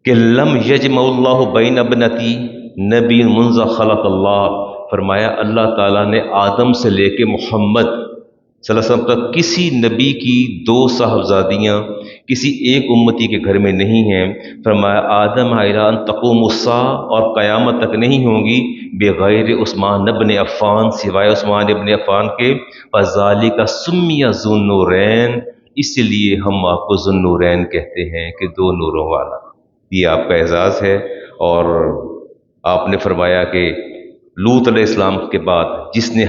کہ لم یجمع اللہ بین ابنتی نبی منذ خلق اللہ، فرمایا اللہ تعالیٰ نے آدم سے لے کے محمد صلی اللہ علیہ وسلم تک کسی نبی کی دو صاحبزادیاں کسی ایک امتی کے گھر میں نہیں ہیں، فرمایا آدم الی ان تقوم الساعہ، اور قیامت تک نہیں ہوں گی بغیر عثمان ابن عفان، سوائے عثمان ابن عفان کے، فذالک سمی ذو النورین، اس لیے ہم آپ کو ذو النورین کہتے ہیں کہ دو نوروں والا، یہ آپ کا اعزاز ہے۔ اور آپ نے فرمایا کہ لوط علیہ السلام کے بعد جس نے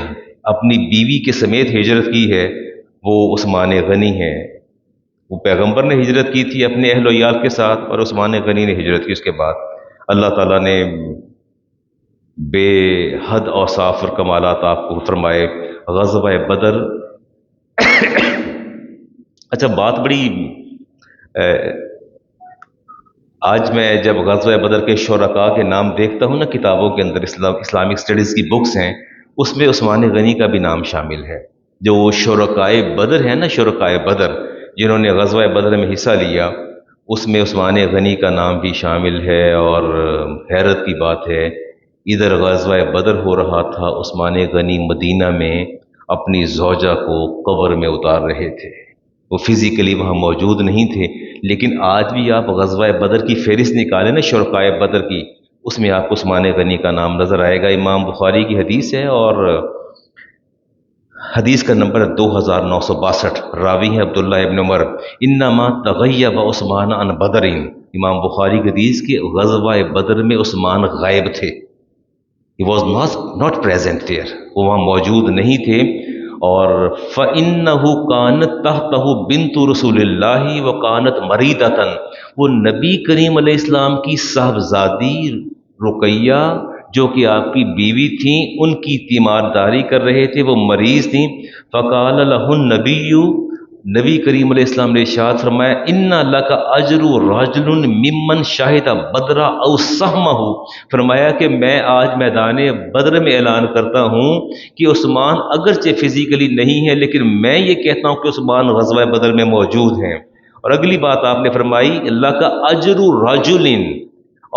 اپنی بیوی کے سمیت ہجرت کی ہے وہ عثمان غنی ہے۔ وہ پیغمبر نے ہجرت کی تھی اپنے اہل و عیال کے ساتھ، اور عثمان غنی نے ہجرت کی اس کے بعد۔ اللہ تعالیٰ نے بے حد اوصاف اور کمالات آپ کو فرمائے۔ غزوہ بدر، اچھا بات بڑی آج میں جب غزوہ بدر کے شرکاء کے نام دیکھتا ہوں نا کتابوں کے اندر، اسلامک اسٹڈیز کی بکس ہیں، اس میں عثمان غنی کا بھی نام شامل ہے۔ جو شرکائے بدر ہیں نا، شرکائے بدر جنہوں نے غزوہ بدر میں حصہ لیا، اس میں عثمان غنی کا نام بھی شامل ہے۔ اور حیرت کی بات ہے، ادھر غزوہ بدر ہو رہا تھا، عثمان غنی مدینہ میں اپنی زوجہ کو قبر میں اتار رہے تھے، وہ فزیکلی وہاں موجود نہیں تھے، لیکن آج بھی آپ غزوہ بدر کی فہرست نکالیں نا شرکائے بدر کی، اس میں آپ کو عثمان غنی کا نام نظر آئے گا۔ امام بخاری کی حدیث ہے اور حدیث کا نمبر 2962، راوی ہے عبداللہ ابن عمر، انما تغیب عثمان عن بدر، امام بخاری کی حدیث کے غزوہ بدر میں عثمان غائب تھے، he was not present there، وہ وہاں موجود نہیں تھے۔ اور فَإِنَّهُ كَانَتْ تَحْتَهُ بِنْتُ رسول اللہ وَكَانَتْ مَرِيدَةً، وہ نبی کریم علیہ السلام کی صاحبزادی رقیہ جو کہ آپ کی بیوی تھیں، ان کی تیمارداری کر رہے تھے، وہ مریض تھیں۔ فَقَالَ لَهُ النَّبِيُّ، نبی کریم علیہ السلام نے ارشاد فرمایا، اِنَّ لَكَ أَجْرُ رَجُلٌ مِّمَّنْ شَهِدَ بَدْرَ أَوْ سَهْمَهُ، فرمایا کہ میں آج میدان بدر میں اعلان کرتا ہوں کہ عثمان اگرچہ فزیکلی نہیں ہے، لیکن میں یہ کہتا ہوں کہ عثمان غزوہ بدر میں موجود ہیں۔ اور اگلی بات آپ نے فرمائی اللہ کا اجر رجل،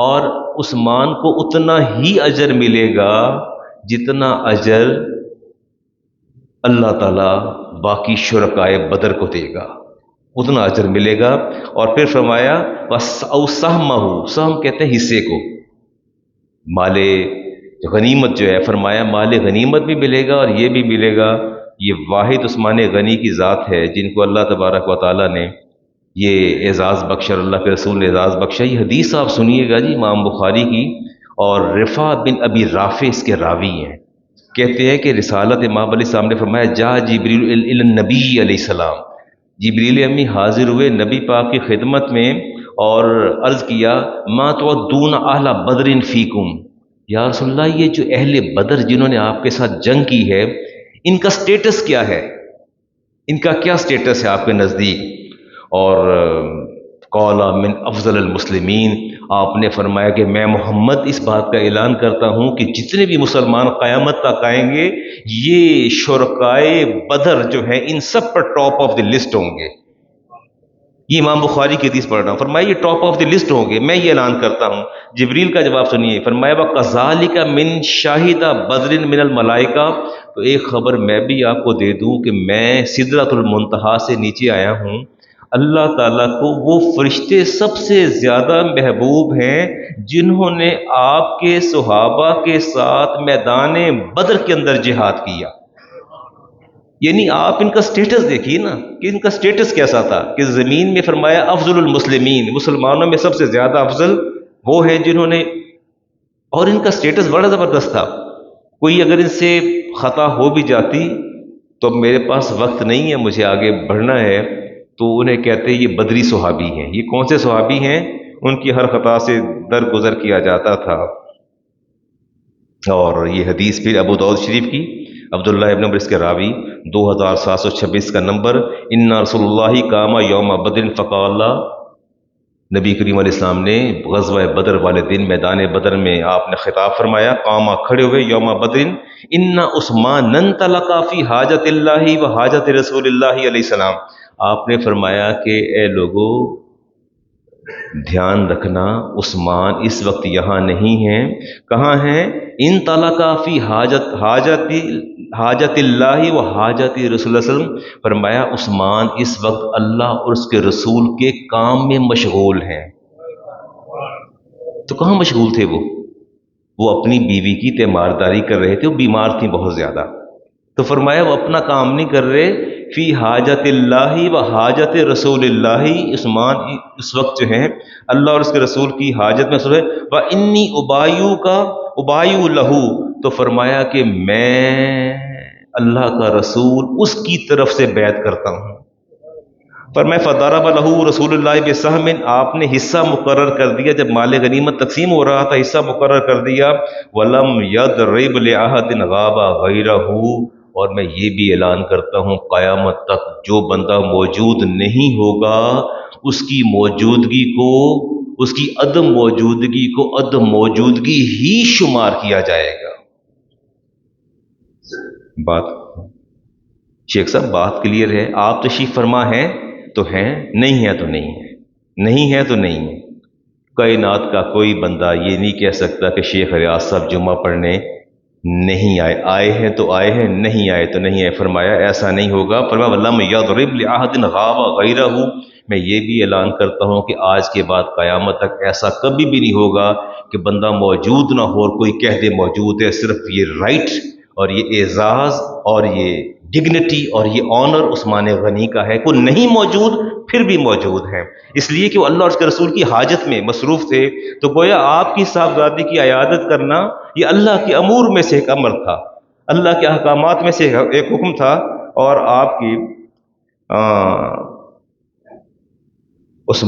اور عثمان کو اتنا ہی اجر ملے گا جتنا اجر اللہ تعالیٰ باقی شرکائے بدر کو دے گا، اتنا اجر ملے گا۔ اور پھر فرمایا بس او سہمہ، سہم کہتے ہیں حصے کو، مال غنیمت جو ہے، فرمایا مال غنیمت بھی ملے گا اور یہ بھی ملے گا۔ یہ واحد عثمان غنی کی ذات ہے جن کو اللہ تبارک و تعالیٰ نے یہ اعزاز بخشا، اللہ کے رسول نے اعزاز بخشا۔ یہ حدیث آپ سنیے گا جی، امام بخاری کی، اور رفاع بن ابی رافع اس کے راوی ہیں۔ کہتے ہیں کہ رسالت امام علیہ السلام نے فرمایا جا جبریل الی النبی علیہ السلام، جبریل امی حاضر ہوئے نبی پاک کی خدمت میں اور عرض کیا ما تعدون اہل بدر فیکم، یا رسول اللہ یہ جو اہل بدر جنہوں نے آپ کے ساتھ جنگ کی ہے ان کا سٹیٹس کیا ہے، ان کا کیا سٹیٹس ہے آپ کے نزدیک؟ اور قال من افضل المسلمین، آپ نے فرمایا کہ میں محمد اس بات کا اعلان کرتا ہوں کہ جتنے بھی مسلمان قیامت تک آئیں گے یہ شرکائے بدر جو ہیں ان سب پر ٹاپ آف دی لسٹ ہوں گے۔ یہ امام بخاری کی حدیث پڑھ رہا ہوں، فرمایا یہ ٹاپ آف دی لسٹ ہوں گے، میں یہ اعلان کرتا ہوں۔ جبریل کا جواب سنیے، فرمایا وَكَذَلِكَ مِن شَاهِدَ بَدْرٍ مِنَ الْمَلَائِكَةِ، تو ایک خبر میں بھی آپ کو دے دوں کہ میں سدرۃ المنتہا سے نیچے آیا ہوں، اللہ تعالیٰ کو وہ فرشتے سب سے زیادہ محبوب ہیں جنہوں نے آپ کے صحابہ کے ساتھ میدان بدر کے اندر جہاد کیا۔ یعنی آپ ان کا سٹیٹس دیکھیے نا کہ ان کا سٹیٹس کیسا تھا، کہ زمین میں فرمایا افضل المسلمین، مسلمانوں میں سب سے زیادہ افضل وہ ہیں جنہوں نے، اور ان کا سٹیٹس بڑا زبردست تھا۔ کوئی اگر ان سے خطا ہو بھی جاتی تو میرے پاس وقت نہیں ہے، مجھے آگے بڑھنا ہے، تو انہیں کہتے یہ بدری صحابی ہیں۔ یہ کون سے صحابی ہیں؟ ان کی ہر خطا سے درگزر کیا جاتا تھا۔ اور یہ حدیث پھر ابو داؤد شریف کی، عبداللہ ابن عمر اس کے راوی، 2726 کا نمبر، ان رسول اللہ قام یوم بدر فقال، نبی کریم علیہ السلام نے غزوہ بدر والے دن میدان بدر میں آپ نے خطاب فرمایا، قام کھڑے ہوئے یوم بدر، ان عثمان انطلق فی حاجت اللہ و حاجت رسول اللہ علیہ السلام، آپ نے فرمایا کہ اے لوگو دھیان رکھنا عثمان اس وقت یہاں نہیں ہیں، کہاں ہیں؟ ان طلقا فی حاجت اللہ و حاجت رسول اللہ صلی اللہ علیہ وسلم، فرمایا عثمان اس وقت اللہ اور اس کے رسول کے کام میں مشغول ہیں۔ تو کہاں مشغول تھے وہ اپنی بیوی کی تیمارداری کر رہے تھے، وہ بیمار تھیں بہت زیادہ، تو فرمایا وہ اپنا کام نہیں کر رہے، فی حاجت اللہ و حاجت رسول اللہ، عثمان اس وقت جو ہے اللہ اور اس کے رسول کی حاجت میں مصروف ہے۔ وَإِنِّي أُبَايِعُ لَهُ، تو فرمایا کہ میں اللہ کا رسول اس کی طرف سے بیعت کرتا ہوں۔ فرمایا فضرب لہ رسول اللہ بسہم، آپ نے حصہ مقرر کر دیا، جب مال غنیمت تقسیم ہو رہا تھا حصہ مقرر کر دیا۔ ولم یضرب لأحد غاب غیرہ، اور میں یہ بھی اعلان کرتا ہوں قیامت تک جو بندہ موجود نہیں ہوگا اس کی موجودگی کو، اس کی عدم موجودگی کو عدم موجودگی ہی شمار کیا جائے گا۔ بات شیخ صاحب بات کلیئر ہے، آپ تشریف فرما ہیں تو ہیں، نہیں ہے تو نہیں ہے، نہیں ہے تو نہیں ہے۔ کائنات کا کوئی بندہ یہ نہیں کہہ سکتا کہ شیخ ریاض صاحب جمعہ پڑھنے نہیں آئے، آئے ہیں تو آئے ہیں، نہیں آئے تو نہیں آئے۔ فرمایا ایسا نہیں ہوگا۔ فرمایا وَلَمْ يَضْرِبْ لِأَحَدٍ غَابَ غَيْرَهُ، میں یہ بھی اعلان کرتا ہوں کہ آج کے بعد قیامت تک ایسا کبھی بھی نہیں ہوگا کہ بندہ موجود نہ ہو اور کوئی کہہ دے موجود ہے۔ صرف یہ رائٹ اور یہ اعزاز اور یہ ڈگنیٹی اور یہ آنر عثمان غنی کا ہے، کوئی نہیں موجود پھر بھی موجود ہے، اس لیے کہ وہ اللہ اور اس کے رسول کی حاجت میں مصروف تھے۔ تو گویا آپ کی صاحبزادی کی عیادت کرنا یہ اللہ کے امور میں سے ایک امر تھا، اللہ کے احکامات میں سے ایک حکم تھا، اور آپ کی